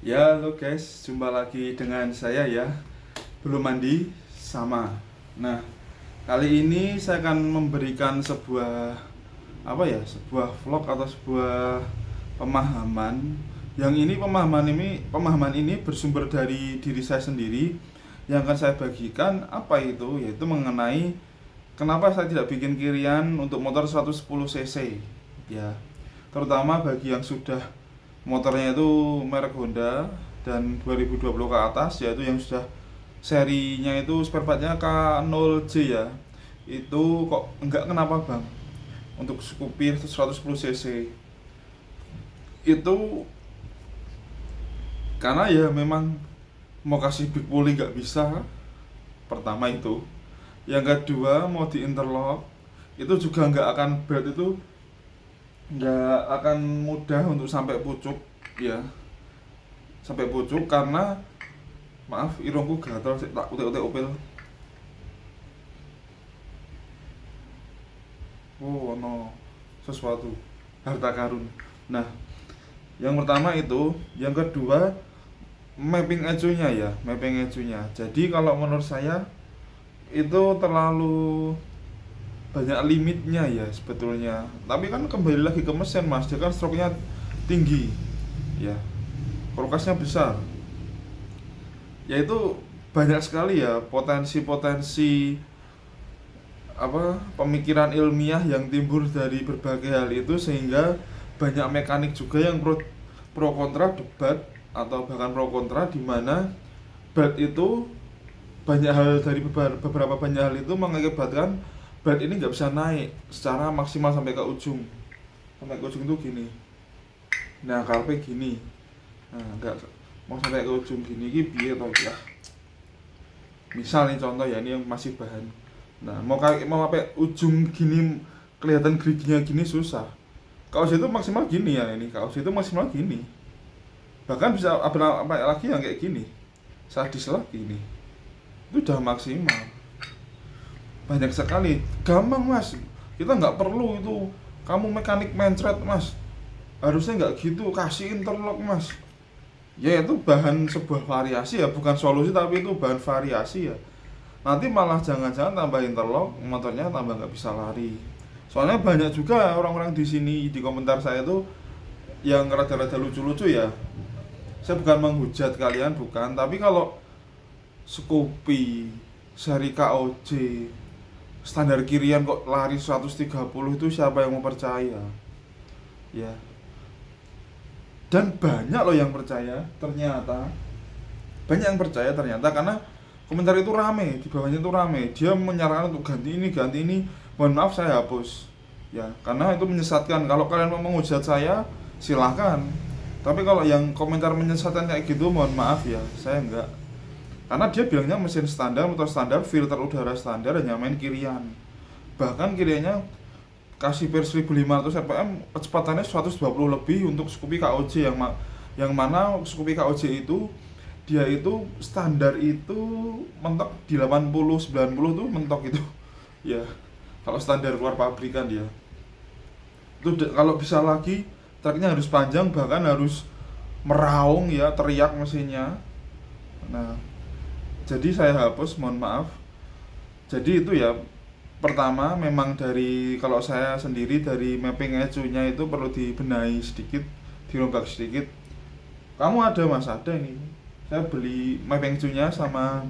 Ya, halo guys, jumpa lagi dengan saya ya. Belum mandi sama. Nah, kali ini saya akan memberikan sebuah sebuah vlog atau sebuah pemahaman. Pemahaman ini bersumber dari diri saya sendiri yang akan saya bagikan yaitu mengenai kenapa saya tidak bikin kirian untuk motor 110 cc ya. Terutama bagi yang sudah motornya itu merek Honda dan 2020 ke atas, yaitu yang sudah serinya itu spare partnya K0J ya. Itu kok enggak, kenapa bang untuk Scoopy 110 cc itu? Karena ya memang mau kasih big pulling nggak bisa, pertama itu. Yang kedua, mau di interlock itu juga nggak akan berat, itu nggak akan mudah untuk sampai pucuk ya, sampai pucuk. Karena maaf, irungku gatal sih, tak utek-utek upil. Oh no, sesuatu harta karun. Nah, yang pertama itu. Yang kedua, mapping ECU-nya ya, mapping ECU-nya. Jadi kalau menurut saya itu terlalu banyak limitnya ya sebetulnya. Tapi kan kembali lagi ke mesin mas, dia kan stroke-nya tinggi ya, prokasnya besar, yaitu banyak sekali ya potensi-potensi pemikiran ilmiah yang timbul dari berbagai hal itu, sehingga banyak mekanik juga yang pro kontra debat atau bahkan pro kontra, di mana berat itu banyak hal, dari beberapa banyak hal itu mengakibatkan berat ini nggak bisa naik secara maksimal sampai ke ujung. Sampai ke ujung tuh gini. Nah, kalpe gini. Nah, nggak mau sampai ke ujung gini, ini biar tau ya. Misal nih contoh ya, ini yang masih bahan. Nah, mau sampai ujung gini kelihatan geriginya gini susah. Kaos itu maksimal gini ya, ini kaos itu maksimal gini. Bahkan bisa apa lagi yang kayak gini. Sadis lagi ini. Itu udah maksimal. Banyak sekali, gampang mas, kita nggak perlu itu kamu mekanik mencret mas, harusnya nggak gitu, kasih interlock mas. Ya itu bahan sebuah variasi ya, bukan solusi tapi itu bahan variasi ya. Nanti malah jangan-jangan tambah interlock, motornya tambah nggak bisa lari. Soalnya banyak juga orang-orang di sini di komentar saya itu yang rada-rada lucu-lucu ya. Saya bukan menghujat kalian, bukan, tapi kalau Scoopy seri KOJ standar kirian kok lari 130, itu siapa yang mau percaya ya. Dan banyak loh yang percaya ternyata, banyak yang percaya ternyata, karena komentar itu rame, di bawahnya itu rame, dia menyarankan untuk ganti ini. Mohon maaf, saya hapus ya, karena itu menyesatkan. Kalau kalian mau menghujat saya silahkan, tapi kalau yang komentar menyesatkan kayak gitu, mohon maaf ya, saya enggak. Karena dia bilangnya mesin standar, motor standar, filter udara standar, hanya main kirian. Bahkan kiriannya kasih per 1500 rpm, kecepatannya 120 lebih untuk Scoopy KOJ, yang mana Scoopy KOJ itu dia itu standar itu mentok di 80 90 tuh mentok itu. Ya, kalau standar luar pabrikan dia. Itu kalau bisa lagi truknya harus panjang, bahkan harus meraung ya, teriak mesinnya. Nah, jadi saya hapus, mohon maaf. Jadi itu ya, pertama memang kalau saya sendiri dari mapping ECU-nya itu perlu dibenahi sedikit, dirombak sedikit. Kamu ada mas, ada ini. Saya beli mapping ECU-nya sama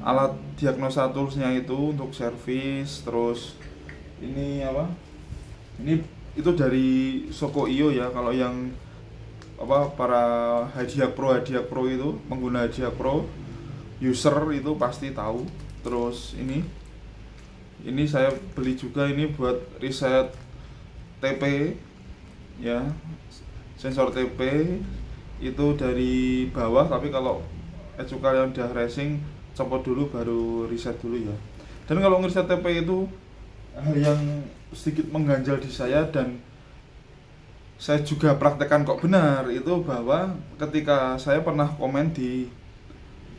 alat diagnosa tools-nya itu untuk servis. Terus ini Ini itu dari Soko Iyo ya. Kalau yang para hadiah pro itu, pengguna hadiah pro user itu pasti tahu. Terus ini saya beli juga ini buat riset TP ya, sensor TP itu dari bawah. Tapi kalau ECU kalian udah racing, copot dulu baru riset dulu ya. Dan kalau ngeriset TP itu hal yang sedikit mengganjal di saya, dan saya juga praktekkan kok benar, itu bahwa ketika saya pernah komen di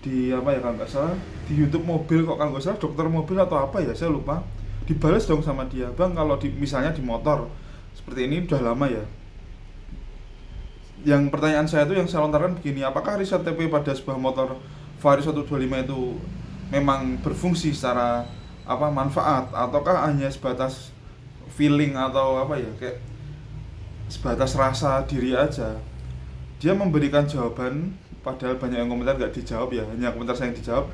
kalau nggak salah di YouTube mobil, kok kalau nggak salah dokter mobil atau apa ya, saya lupa. Dibalas dong sama dia, bang kalau misalnya di motor seperti ini udah lama ya, yang pertanyaan saya itu yang saya lontarkan begini, apakah riset TP pada sebuah motor Vario 125 itu memang berfungsi secara manfaat, ataukah hanya sebatas feeling atau kayak sebatas rasa diri aja. Dia memberikan jawaban, padahal banyak yang komentar gak dijawab ya, hanya komentar saya yang dijawab.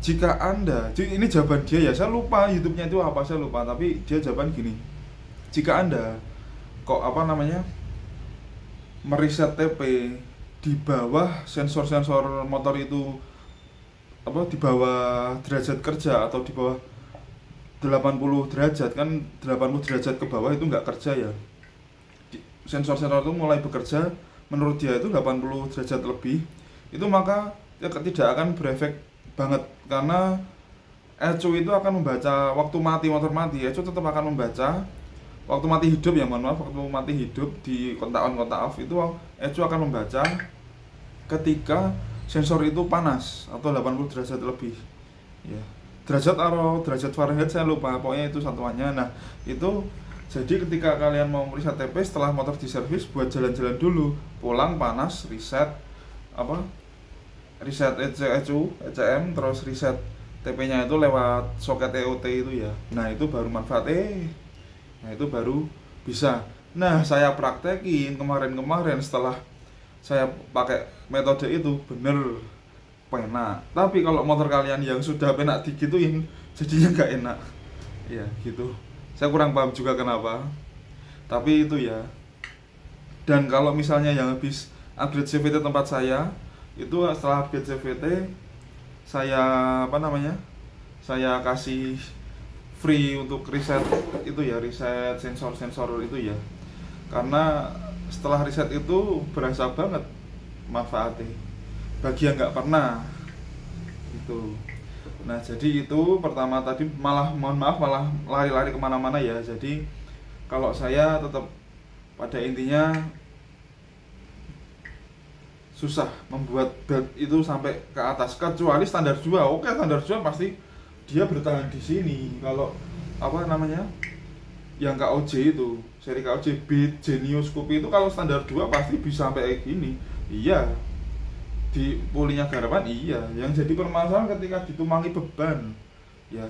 Jika Anda, ini jawaban dia ya, saya lupa YouTube-nya itu apa, saya lupa, tapi dia jawaban gini. Jika Anda kok meriset TP di bawah sensor-sensor motor itu di bawah derajat kerja atau di bawah 80 derajat, kan 80 derajat ke bawah itu nggak kerja ya. Sensor-sensor itu mulai bekerja menurut dia itu 80 derajat lebih, itu maka ya tidak akan berefek banget, karena ECU itu akan membaca waktu mati motor mati. ECU tetap akan membaca waktu mati hidup ya, waktu mati hidup di kontak on kontak off itu ECU akan membaca ketika sensor itu panas atau 80 derajat lebih ya. Derajat atau derajat Fahrenheit saya lupa, pokoknya itu satuannya. Nah itu jadi ketika kalian mau meriset TP setelah motor diservis, buat jalan-jalan dulu, pulang panas, reset reset ECU, ECM, terus reset TP nya itu lewat soket EOT itu ya. Nah itu baru manfaatnya. Nah itu baru bisa. Nah saya praktekin kemarin setelah saya pakai metode itu, bener penak. Tapi kalau motor kalian yang sudah penak digituin, jadinya nggak enak ya gitu. Saya kurang paham juga kenapa, tapi itu ya. Dan kalau misalnya yang habis upgrade CVT tempat saya itu, setelah upgrade CVT saya saya kasih free untuk riset itu ya, riset sensor-sensor itu ya, karena setelah riset itu berasa banget manfaatnya bagi yang nggak pernah gitu. Nah jadi itu pertama tadi, mohon maaf malah lari-lari kemana-mana ya. Jadi kalau saya tetap pada intinya susah membuat belt itu sampai ke atas, kecuali standar 2. Oke, standar 2 pasti dia bertahan di sini. Kalau yang KOJ itu, seri KOJ Beat, Genius, Scoopy itu kalau standar 2 pasti bisa sampai kayak gini. Iya, di pulinya garapan iya. Yang jadi permasalahan ketika ditumangi beban ya.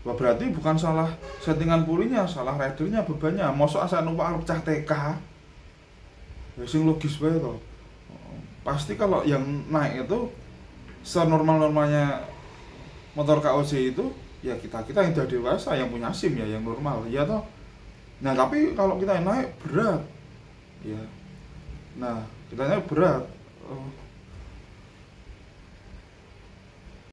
Wah, berarti bukan salah settingan pulinya, salah ridernya bebannya. Mosok asa numpak pecah TK ya, sing logis bae to. Pasti kalau yang naik itu senormal-normalnya motor KOJ itu ya, kita yang udah dewasa, yang punya SIM ya, yang normal ya toh. Nah tapi kalau kita yang naik berat ya, nah kita naik berat